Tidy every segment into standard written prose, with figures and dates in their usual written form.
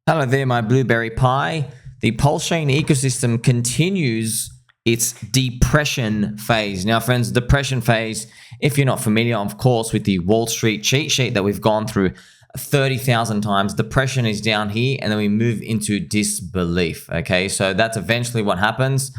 Hello there, my blueberry pie. The PulseChain ecosystem continues its depression phase. Now, friends, depression phase, if you're not familiar, of course, with the Wall Street cheat sheet that we've gone through 30,000 times, depression is down here, and then we move into disbelief, okay? So that's eventually what happens.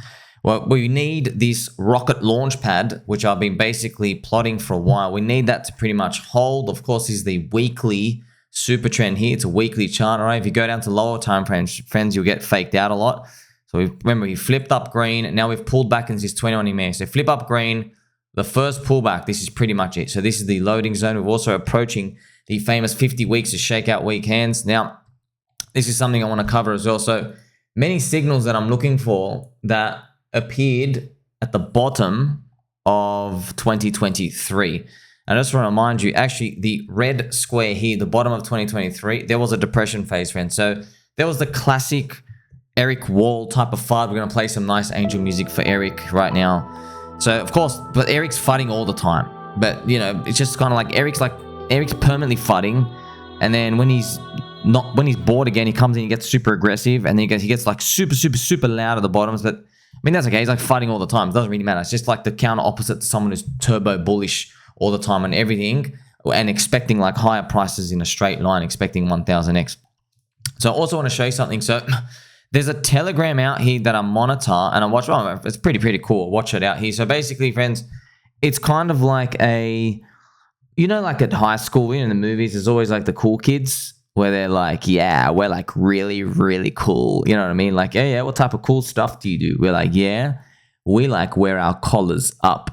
Well, we need this rocket launch pad, which I've been basically plotting for a while. We need that to pretty much hold. Of course, this is the weekly super trend here. It's a weekly chart, all right? If you go down to lower time frames, friends, you'll get faked out a lot. So remember, we flipped up green. Now we've pulled back into this 21 EMA. So flip up green, the first pullback, this is pretty much it. So this is the loading zone. We're also approaching the famous 50 weeks of shakeout weak hands. Now, this is something I want to cover as well. So many signals that I'm looking for that appeared at the bottom of 2023. I just want to remind you, actually, the red square here, the bottom of 2023, there was a depression phase, friends. So there was the classic Eric Wall type of fight. We're going to play some nice angel music for Eric right now. So, of course, but Eric's fighting all the time. But, you know, it's just kind of like Eric's permanently fighting. And then when he's bored again, he comes in, he gets super aggressive. And then he gets like super loud at the bottoms. But, I mean, that's okay. He's like fighting all the time. It doesn't really matter. It's just like the counter opposite to someone who's turbo bullish all the time and everything, and expecting like higher prices in a straight line, expecting 1000x. So I also want to show you something. So there's a Telegram out here that I monitor, and I watch. Oh, it's pretty cool. Watch it out here. So basically, friends, it's kind of like a, you know, like at high school, in the movies, there's always like the cool kids where they're like, yeah, we're like really cool. You know what I mean? Like, yeah, what type of cool stuff do you do? We're like, yeah, we like wear our collars up.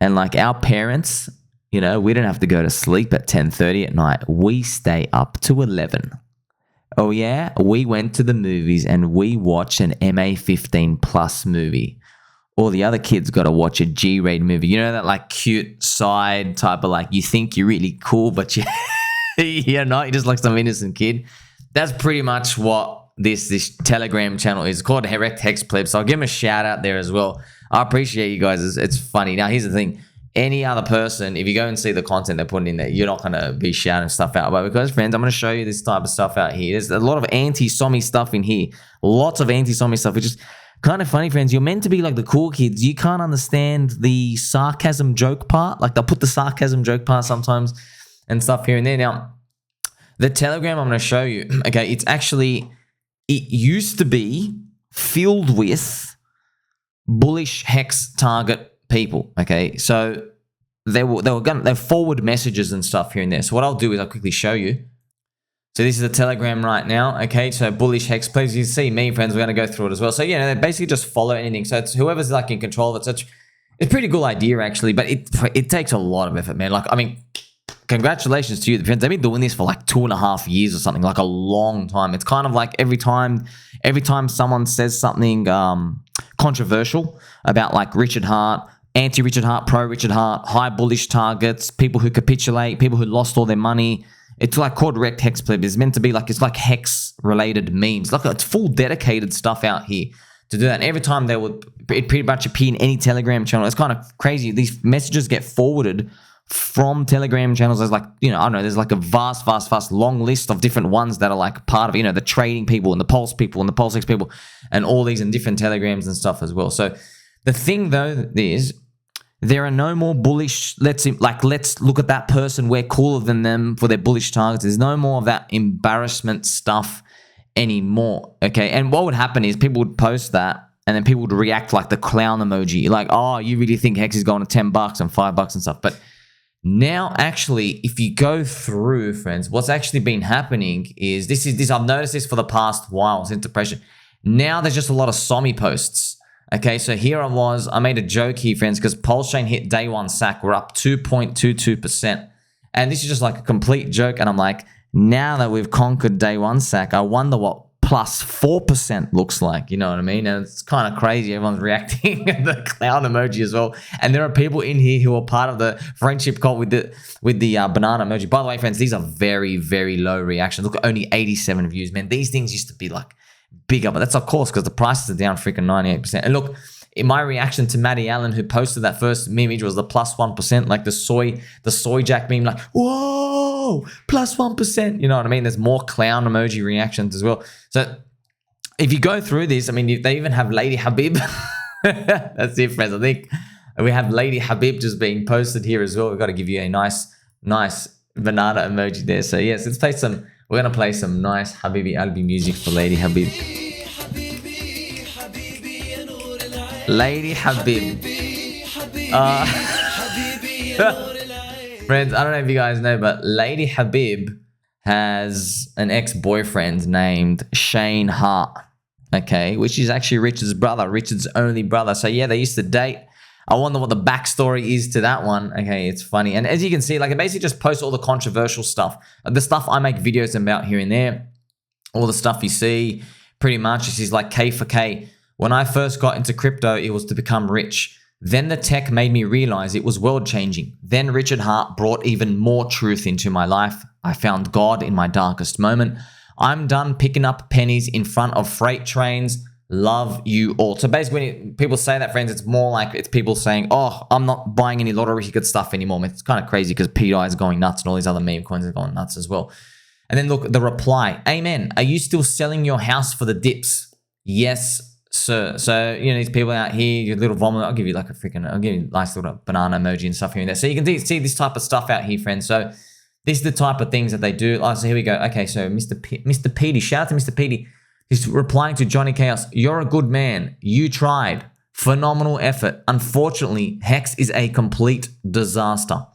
And like our parents, you know, we don't have to go to sleep at 10:30 at night. We stay up to 11. Oh yeah, we went to the movies and we watched an MA15 plus movie. All the other kids got to watch a G-rated movie. You know, that like cute side type of like, you think you're really cool, but you're not. You're just like some innocent kid. That's pretty much what this Telegram channel is. It's called RektHEXPlebs. So I'll give them a shout out there as well. I appreciate you guys. It's funny. Now, here's the thing. Any other person, if you go and see the content they're putting in there, you're not going to be shouting stuff out. But because, friends, I'm going to show you this type of stuff out here. There's a lot of anti-sommi stuff in here. Lots of anti-sommi stuff, which is kind of funny, friends. You're meant to be like the cool kids. You can't understand the sarcasm joke part. Like, they'll put the sarcasm joke part sometimes and stuff here and there. Now, the Telegram I'm going to show you, okay, it used to be filled with bullish hex target people, okay? So they're forward messages and stuff here and there. So what I'll do is I'll quickly show you. So this is a Telegram right now, okay? So bullish hex, please, you see me, friends, we're going to go through it as well. So, you know, they basically just follow anything. So it's whoever's like in control of it. So it's a pretty cool idea, actually, but it takes a lot of effort, man. Like, I mean, congratulations to you, friends. They've been doing this for like 2.5 years or something, like a long time. It's kind of like every time someone says something controversial about like Richard Hart, anti-Richard Hart, pro-Richard Hart, high bullish targets, people who capitulate, people who lost all their money. It's like called RektHEXPlebs. It's meant to be like, it's like HEX related memes. Like, it's full dedicated stuff out here to do that. And every time it pretty much appear in any Telegram channel. It's kind of crazy. These messages get forwarded from Telegram channels. There's like, you know, I don't know, there's like a vast long list of different ones that are like part of, you know, the trading people and the Pulse people and the PulseX people and all these in different Telegrams and stuff as well. So the thing though is, there are no more bullish, let's look at that person, we're cooler than them for their bullish targets. There's no more of that embarrassment stuff anymore, okay? And what would happen is people would post that and then people would react like the clown emoji, like, oh, you really think Hex is going to $10 and $5 and stuff. But now, actually, if you go through, friends, what's actually been happening is this. I've noticed this for the past while since depression. Now there's just a lot of sommi posts. Okay, so here I made a joke here, friends, because PulseChain hit day one sack. We're up 2.22%. And this is just like a complete joke. And I'm like, now that we've conquered day one sack, I wonder what plus 4% looks like. You know what I mean? And it's kind of crazy. Everyone's reacting the clown emoji as well. And there are people in here who are part of the friendship cult with the banana emoji. By the way, friends, these are very low reactions. Look, only 87 views, man. These things used to be like bigger, but that's of course because the prices are down freaking 98%. And look, in my reaction to Maddie Allen, who posted that first meme image, was the plus 1%, like the soy jack meme, like, whoa, whoa, plus 1%. You know what I mean? There's more clown emoji reactions as well. So if you go through this, I mean, they even have Lady Habib. That's it, friends. I think we have Lady Habib just being posted here as well. We've got to give you a nice banana emoji there. So yes, let's play some. We're gonna play some nice Habibi Albi music for Lady Habib. Lady Habib. Friends, I don't know if you guys know, but Lady Habib has an ex-boyfriend named Shane Hart. Okay, which is actually Richard's brother, Richard's only brother. So yeah, they used to date. I wonder what the backstory is to that one. Okay, it's funny. And as you can see, like, it basically just posts all the controversial stuff. The stuff I make videos about here and there. All the stuff you see, pretty much. This is like K for K. When I first got into crypto, it was to become rich. Then the tech made me realize it was world-changing. Then Richard Hart brought even more truth into my life. I found God in my darkest moment. I'm done picking up pennies in front of freight trains. Love you all. So basically, when people say that, friends, it's more like it's people saying, oh, I'm not buying any lottery ticket stuff anymore. It's kind of crazy because pDAI is going nuts and all these other meme coins are going nuts as well. And then look, the reply, amen. Are you still selling your house for the dips? Yes, sir. So, you know, these people out here, your little vomit, I'll give you like a freaking, I'll give you a nice little banana emoji and stuff here and there. So you can see this type of stuff out here, friends. So this is the type of things that they do. Oh, so here we go. Okay, so Mr. PD, shout out to Mr. PD. He's replying to Johnny Chaos. You're a good man. You tried. Phenomenal effort. Unfortunately, HEX is a complete disaster.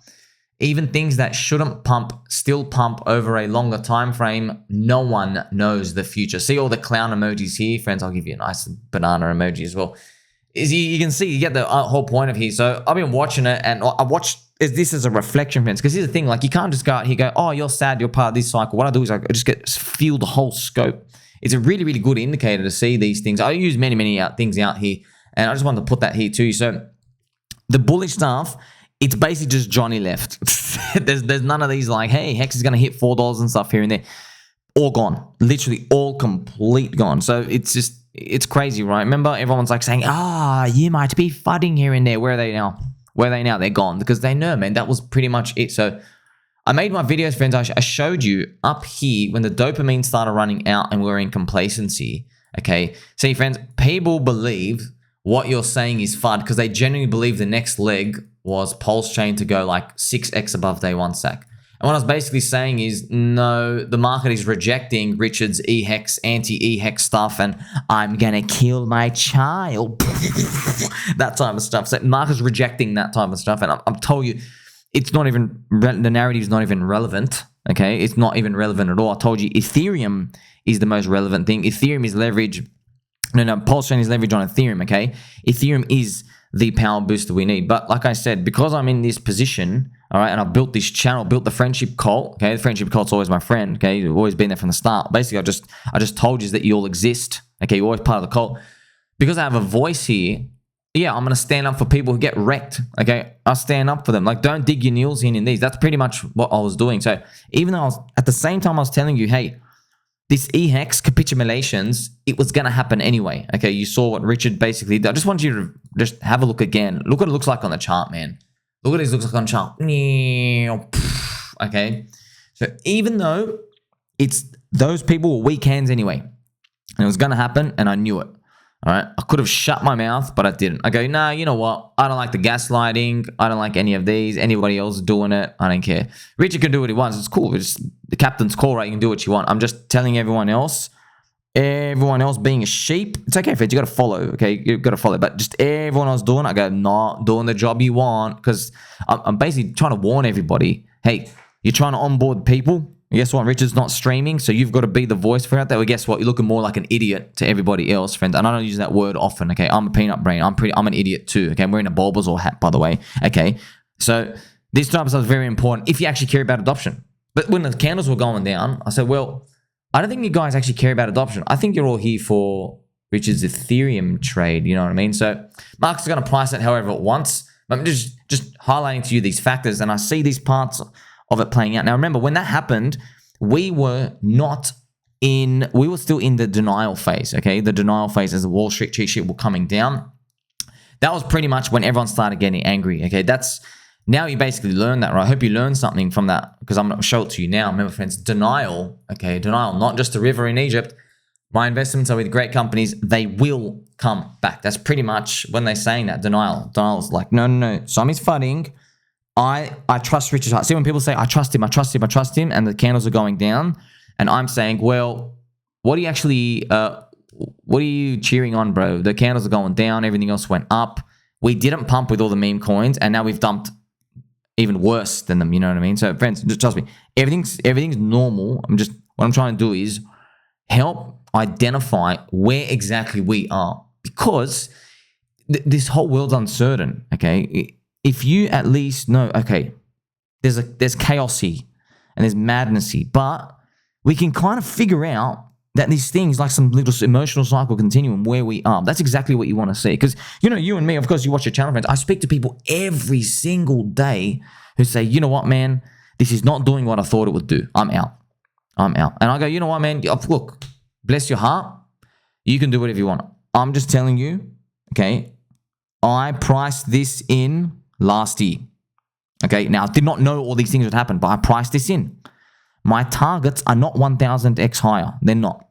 Even things that shouldn't pump still pump over a longer time frame. No one knows the future. See all the clown emojis here, friends. I'll give you a nice banana emoji as well. You can see, you get the whole point of here. So I've been watching it, and I watched this as a reflection, friends. Because here's the thing, like, you can't just go out here and go, oh, you're sad, you're part of this cycle. What I do is I just feel the whole scope. It's a really, really good indicator to see these things. I use many things out here, and I just wanted to put that here too. So the bullish stuff, it's basically just Johnny left. there's none of these like, hey, HEX is going to hit $4 and stuff here and there. All gone. Literally all complete gone. So it's crazy, right? Remember, everyone's like saying, you might be fudding here and there. Where are they now? Where are they now? They're gone. Because they know, man, that was pretty much it. So I made my videos, friends. I showed you up here when the dopamine started running out and we're in complacency. Okay. See, friends, people believe what you're saying is FUD because they genuinely believe the next leg was PulseChain to go like 6x above day one stack. And what I was basically saying is, no, the market is rejecting Richard's eHEX, anti-eHEX stuff, and I'm going to kill my child. That type of stuff. So the market's rejecting that type of stuff. And I'm telling you, it's not even, the narrative is not even relevant. Okay. It's not even relevant at all. I told you Ethereum is the most relevant thing. Ethereum is leverage. No, PulseChain is leverage on Ethereum. Okay. Ethereum is the power booster we need. But like I said, because I'm in this position, all right, and I've built this channel, built the friendship cult. Okay. The friendship cult's always my friend. Okay. You've always been there from the start. Basically, I just told you that you all exist. Okay. You're always part of the cult. Because I have a voice here, yeah, I'm going to stand up for people who get wrecked, okay? I'll stand up for them. Like, don't dig your nails in these. That's pretty much what I was doing. So even though at the same time I was telling you, hey, this eHEX capitulations, it was going to happen anyway, okay? You saw what Richard basically did. I just want you to just have a look again. Look what it looks like on the chart, man. Look what it looks like on the chart. Okay? So even though it's those people were weak hands anyway, and it was going to happen, and I knew it. All right, I could have shut my mouth, but I didn't. I go, nah, you know what? I don't like the gaslighting. I don't like any of these. Anybody else doing it, I don't care. Richard can do what he wants. It's cool. It's the captain's call, right? You can do what you want. I'm just telling everyone else being a sheep. It's okay, Fred. You got to follow, okay? You got to follow. But just everyone else doing it, I go, not doing the job you want, because I'm basically trying to warn everybody. Hey, you're trying to onboard people. Guess what? Richard's not streaming, so you've got to be the voice for it. Well, guess what? You're looking more like an idiot to everybody else, friends. And I don't use that word often, okay? I'm a peanut brain. I'm an idiot too, okay? I'm wearing a Bulbasaur hat, by the way, okay? So this type of stuff is very important if you actually care about adoption. But when the candles were going down, I said, well, I don't think you guys actually care about adoption. I think you're all here for Richard's Ethereum trade, you know what I mean? So Mark's going to price it however it wants. I'm just highlighting to you these factors, and I see these parts of it playing out. Now, remember, when that happened, we were still in the denial phase, okay? The denial phase as the Wall Street cheat sheet were coming down. That was pretty much when everyone started getting angry, okay? Now you basically learn that, right? I hope you learned something from that because I'm going to show it to you now. Remember, friends, denial, okay? Denial, not just a river in Egypt. My investments are with great companies. They will come back. That's pretty much when they're saying that, denial. Denial is like, no. Sommy's fighting. I trust Richard Heart. See, when people say, I trust him, and the candles are going down, and I'm saying, well, what are you actually, what are you cheering on, bro? The candles are going down. Everything else went up. We didn't pump with all the meme coins, and now we've dumped even worse than them. You know what I mean? So, friends, just trust me. Everything's normal. What I'm trying to do is help identify where exactly we are, because this whole world's uncertain. Okay, if you at least know, okay, there's chaos here and there's madness here, but we can kind of figure out that these things, like some little emotional cycle continuum, where we are. That's exactly what you want to see. Because, you know, you and me, of course, you watch your channel, friends. I speak to people every single day who say, you know what, man, this is not doing what I thought it would do. I'm out. And I go, you know what, man, look, bless your heart. You can do whatever you want. I'm just telling you, okay, I priced this in last year. Okay, now I did not know all these things would happen, but I priced this in. My targets are not 1,000x higher. They're not.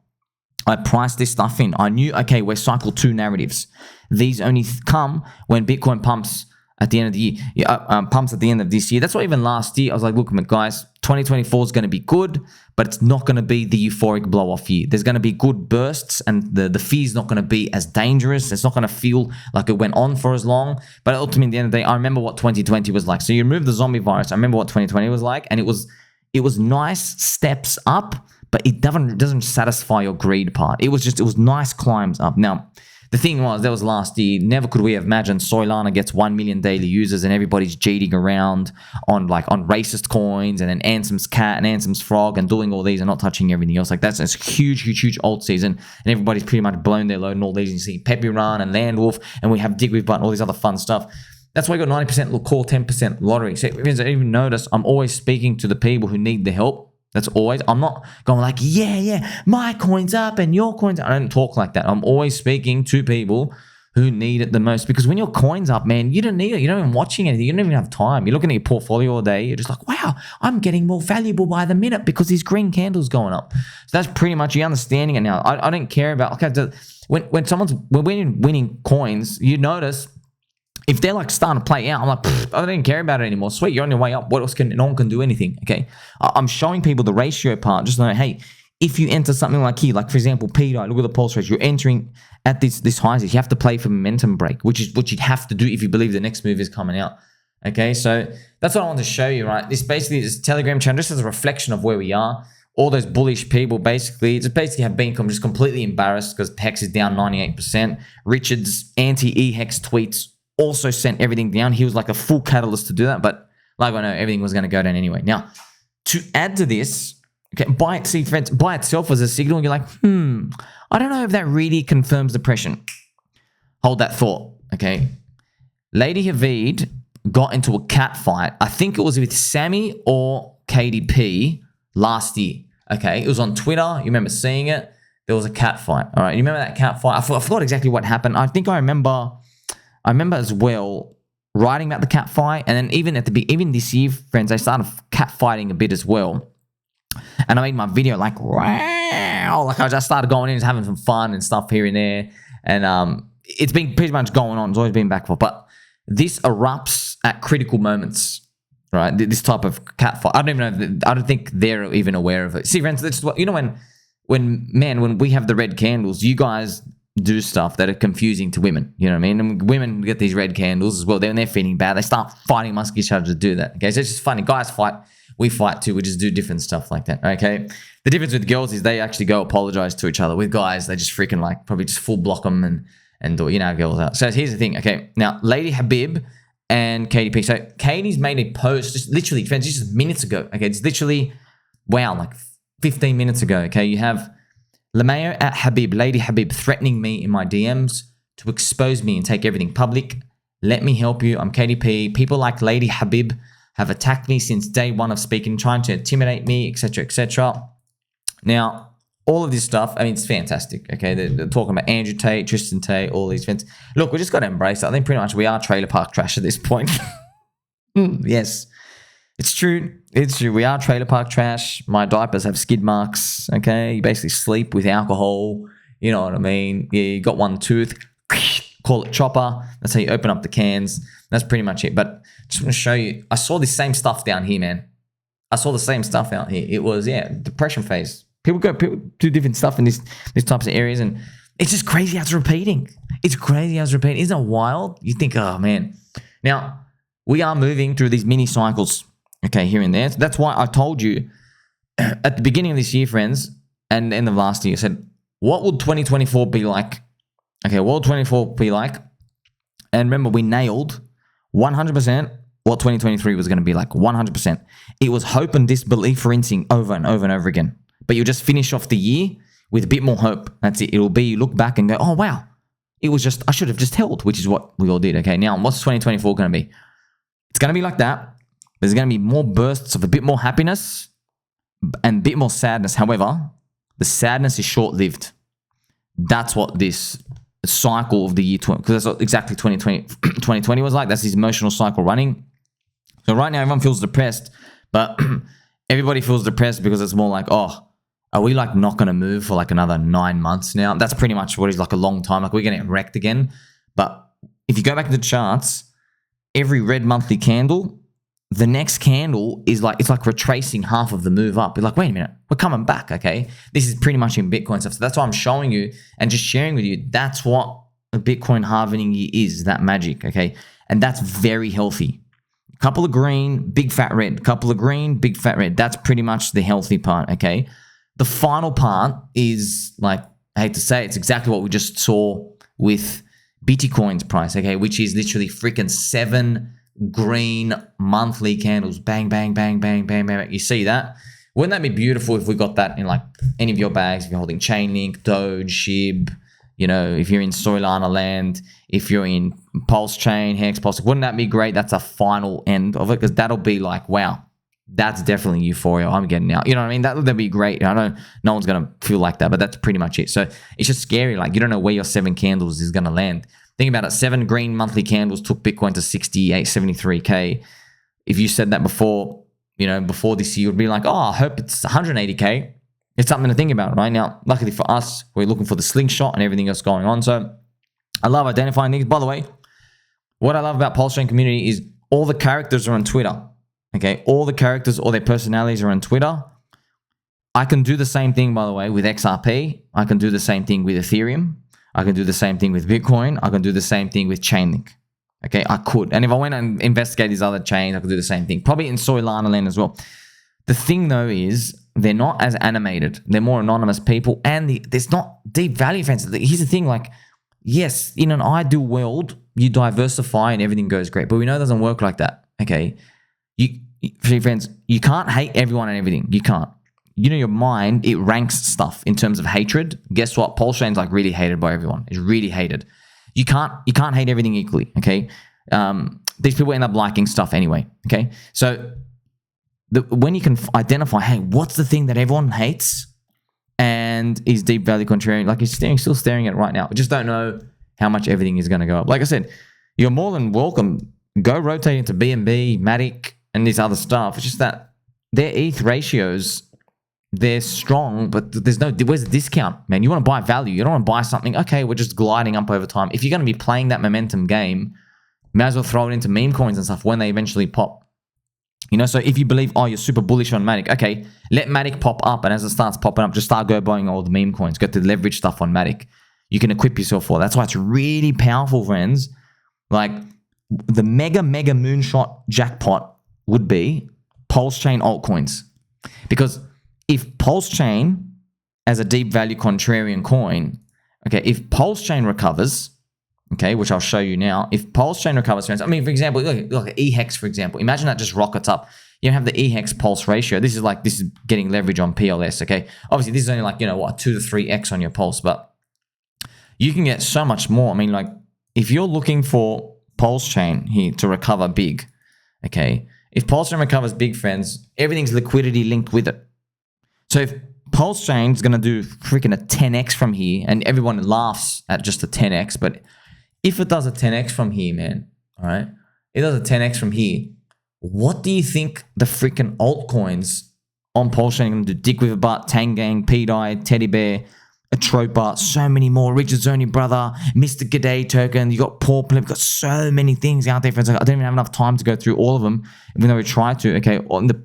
I priced this stuff in. I knew, okay, we're cycle 2 narratives. These only come when Bitcoin pumps at the end of the year. Pumps at the end of this year. That's why even last year, I was like, look, guys, 2024 is going to be good, but it's not going to be the euphoric blow-off year. There's going to be good bursts, and the fee is not going to be as dangerous. It's not going to feel like it went on for as long. But ultimately, at the end of the day, I remember what 2020 was like. So you remove the zombie virus. I remember what 2020 was like, and it was nice steps up, but it doesn't satisfy your greed part. It was nice climbs up. Now, the thing was, that was last year. Never could we have imagined Solana gets 1 million daily users and everybody's cheating around on racist coins, and then Ansem's cat and Ansem's frog and doing all these and not touching everything else. Like, that's a huge alt season, and everybody's pretty much blown their load and all these. You see Peppy Run and Landwolf, and we have Dig with Button, all these other fun stuff. That's why I got 90% call, 10% lottery. So I even notice I'm always speaking to the people who need the help. That's always, I'm not going like, yeah, my coin's up and your coin's up. I don't talk like that. I'm always speaking to people who need it the most, because when your coin's up, man, you don't need it. You're not even watching anything. You don't even have time. You're looking at your portfolio all day. You're just like, wow, I'm getting more valuable by the minute because these green candles going up. So that's pretty much you understanding it now. I don't care about, okay, when you're winning coins, you notice, if they're like starting to play out, I'm like, I don't even care about it anymore. Sweet, you're on your way up. What else no one can do anything, okay? I'm showing people the ratio part. Just know, hey, if you enter something like here, like for example, pDAI, look at the pulse ratio. You're entering at this high. You have to play for momentum break, which is what you'd have to do if you believe the next move is coming out, okay? So that's what I want to show you, right? This basically is a Telegram channel, just as a reflection of where we are. All those bullish people basically have been just completely embarrassed because HEX is down 98%. Richard's anti-eHEX tweets also sent everything down. He was like a full catalyst to do that, but like I know, everything was going to go down anyway. Now, to add to this, okay, by itself as a signal, you're like, I don't know if that really confirms depression. Hold that thought, okay? Lady Habib got into a cat fight. I think it was with Sammy or KatieeP last year, okay? It was on Twitter. You remember seeing it? There was a cat fight, all right? You remember that cat fight? I forgot exactly what happened. I think I remember as well writing about the cat fight, and then even this year, friends, I started cat fighting a bit as well. And I made my video like, wow, like I just started going in and having some fun and stuff here and there. And it's been pretty much going on. It's always been back and forth. But this erupts at critical moments, right? This type of cat fight. I don't think they're even aware of it. See, friends, that's what, you know, when we have the red candles, you guys do stuff that are confusing to women, you know what I mean? And women get these red candles as well. They're feeling bad. They start fighting amongst each other to do that. Okay, so it's just funny. Guys fight, we fight too. We just do different stuff like that. Okay, the difference with girls is they actually go apologize to each other. With guys, they just freaking like probably just full block them and do, you know how girls are. So here's the thing. Okay, now Lady Habib and KatieeP. So Katie's made a post just literally, friends, just minutes ago. Okay, it's literally wow, like 15 minutes ago. Okay, you have Lamayo at Habib, Lady Habib, threatening me in my DMs to expose me and take everything public. Let me help you. I'm KatieeP. People like Lady Habib have attacked me since day one of speaking, trying to intimidate me, etc., etc. Now, all of this stuff, I mean, it's fantastic. Okay, they're talking about Andrew Tate, Tristan Tate, all these friends. Look, we just got to embrace it. I think pretty much we are trailer park trash at this point. Yes. It's true. It's true. We are trailer park trash. My diapers have skid marks. Okay. You basically sleep with alcohol. You know what I mean? Yeah, you got one tooth. Call it chopper. That's how you open up the cans. That's pretty much it. But just want to show you. I saw this same stuff down here, man. I saw the same stuff out here. It was, yeah, depression phase. People do different stuff in these types of areas. And it's just crazy how it's repeating. It's crazy how it's repeating. Isn't it wild? You think, oh, man. Now, we are moving through these mini cycles. Okay, here and there. So that's why I told you at the beginning of this year, friends, and end of last year, I said, what would 2024 be like? Okay, what would 2024 be like? And remember, we nailed 100% what 2023 was going to be like, 100%. It was hope and disbelief rinsing over and over and over again. But you'll just finish off the year with a bit more hope. That's it. It'll be, you look back and go, oh, wow. It was just, I should have just held, which is what we all did. Okay, now what's 2024 going to be? It's going to be like that. There's going to be more bursts of a bit more happiness and a bit more sadness. However, the sadness is short-lived. That's what this cycle of the year, because that's what exactly 2020 was like. That's this emotional cycle running. So right now, everyone feels depressed, but everybody feels depressed because it's more like, oh, are we like not going to move for like another 9 months now? That's pretty much what is like a long time. Like we're going to get wrecked again. But if you go back to the charts, every red monthly candle, the next candle is like, it's like retracing half of the move up. You're like, wait a minute, we're coming back, okay? This is pretty much in Bitcoin stuff. So that's why I'm showing you and just sharing with you, that's what a Bitcoin halving year is, that magic, okay? And that's very healthy. Couple of green, big fat red. Couple of green, big fat red. That's pretty much the healthy part, okay? The final part is like, I hate to say it, it's exactly what we just saw with Bitcoin's price, okay? Which is literally freaking 7 green monthly candles. Bang, bang, bang, bang, bang, bang. You see that? Wouldn't that be beautiful if we got that in like any of your bags? If you're holding Chainlink, Doge, SHIB, you know, if you're in Solana land, if you're in PulseChain, HEX, PulseX, wouldn't that be great? That's a final end of it because that'll be like, wow, that's definitely euphoria. I'm getting out. You know what I mean? That'd be great. I know no one's going to feel like that, but that's pretty much it. So it's just scary. Like you don't know where your 7 candles is going to land. Think about it. 7 green monthly candles took Bitcoin to 68, 73K. If you said that before, you know, before this year, you'd be like, oh, I hope it's 180K. It's something to think about right now. Luckily for us, we're looking for the slingshot and everything else going on. So I love identifying things. By the way, what I love about PulseChain community is all the characters are on Twitter. Okay, all the characters, all their personalities are on Twitter. I can do the same thing, by the way, with XRP. I can do the same thing with Ethereum. I can do the same thing with Bitcoin. I can do the same thing with Chainlink. Okay, I could. And if I went and investigate these other chains, I could do the same thing. Probably in Solana land as well. The thing, though, is they're not as animated. They're more anonymous people. And there's not deep value fans. Here's the thing, like, yes, in an ideal world, you diversify and everything goes great. But we know it doesn't work like that, okay? Friends, you can't hate everyone and everything. You can't. You know, your mind, it ranks stuff in terms of hatred. Guess what? PulseChain's like really hated by everyone. It's really hated. You can't hate everything equally, okay? These people end up liking stuff anyway, okay? So when you can identify, hey, what's the thing that everyone hates and is deep value contrarian, like you're still staring at it right now. I just don't know how much everything is going to go up. Like I said, you're more than welcome. Go rotate into BNB, Matic, and this other stuff. It's just that their ETH ratios, they're strong, but where's the discount, man? You want to buy value. You don't want to buy something, okay, we're just gliding up over time. If you're going to be playing that momentum game, may as well throw it into meme coins and stuff when they eventually pop. You know, so if you believe, oh, you're super bullish on Matic, okay, let Matic pop up, and as it starts popping up, just start go buying all the meme coins. Go to leverage stuff on Matic. You can equip yourself for. That's why it's really powerful, friends. Like, the mega moonshot jackpot would be PulseChain altcoins. Because if PulseChain, as a deep value contrarian coin, okay, if PulseChain recovers, okay, which I'll show you now, if PulseChain recovers, friends, I mean, for example, look at eHEX, for example. Imagine that just rockets up. You have the eHEX pulse ratio. This is getting leverage on PLS, okay? Obviously, this is only like, you know what, 2 to 3x on your pulse, but you can get so much more. I mean, like, if you're looking for PulseChain here to recover big, okay, if PulseChain recovers big, friends, everything's liquidity linked with it. So if PulseChain is going to do freaking a 10x from here, and everyone laughs at just a 10x, but if it does a 10x from here, man, all right, it does a 10x from here, what do you think the freaking altcoins on PulseChain are going to do? Dick with a butt, Tangang, pDAI, Teddy Bear, Atropa, so many more. Richard Zoni brother, Mr. G'day token. You got Paul Plip, got so many things out there, friends. Like, I don't even have enough time to go through all of them, even though we tried to. Okay,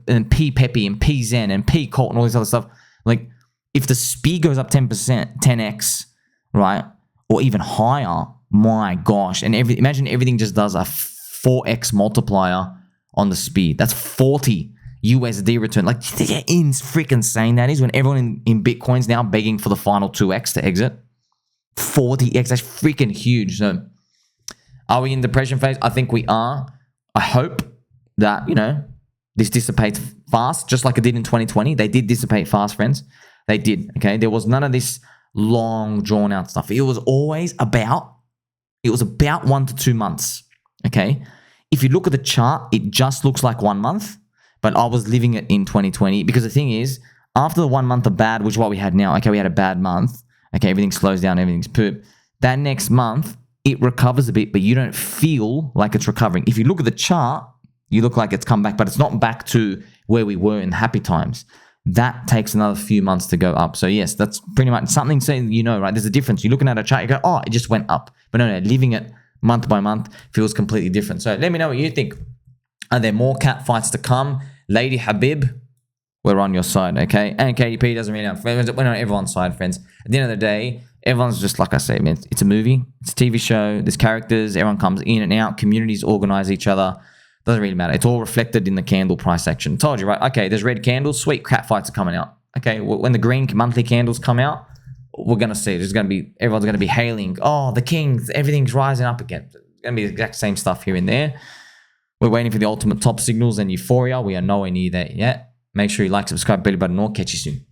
and P Peppy and P Zen and P Colt and all this other stuff. Like, if the speed goes up 10%, 10x, right, or even higher, my gosh. And imagine everything just does a 4x multiplier on the speed. That's 40 USD return. Like, freaking insane that is, when everyone in Bitcoin's now begging for the final 2x to exit. 40x, that's freaking huge. So are we in depression phase? I think we are. I hope that, you know, this dissipates fast, just like it did in 2020. They did dissipate fast, friends. They did, okay? There was none of this long, drawn-out stuff. It was always about 1 to 2 months, okay? If you look at the chart, it just looks like 1 month, but I was living it in 2020, because the thing is, after the 1 month of bad, which is what we had now, okay, we had a bad month, okay, everything slows down, everything's poop. That next month, it recovers a bit, but you don't feel like it's recovering. If you look at the chart, you look like it's come back, but it's not back to where we were in happy times. That takes another few months to go up. So yes, that's pretty much something saying, you know, right? There's a difference. You're looking at a chart, you go, oh, it just went up. But no, living it month by month feels completely different. So let me know what you think. Are there more cat fights to come? Lady Habib, we're on your side, okay? And KatieeP doesn't really know. We're on everyone's side, friends. At the end of the day, everyone's just, like I say, man, it's a movie. It's a TV show. There's characters. Everyone comes in and out. Communities organize each other. Doesn't really matter. It's all reflected in the candle price action. Told you, right? Okay, there's red candles. Sweet, cat fights are coming out. Okay, when the green monthly candles come out, we're going to see. There's going to be, everyone's going to be hailing, oh, the kings, everything's rising up again. It's going to be the exact same stuff here and there. We're waiting for the ultimate top signals and euphoria. We are nowhere near that yet. Make sure you like, subscribe, belly button, or catch you soon.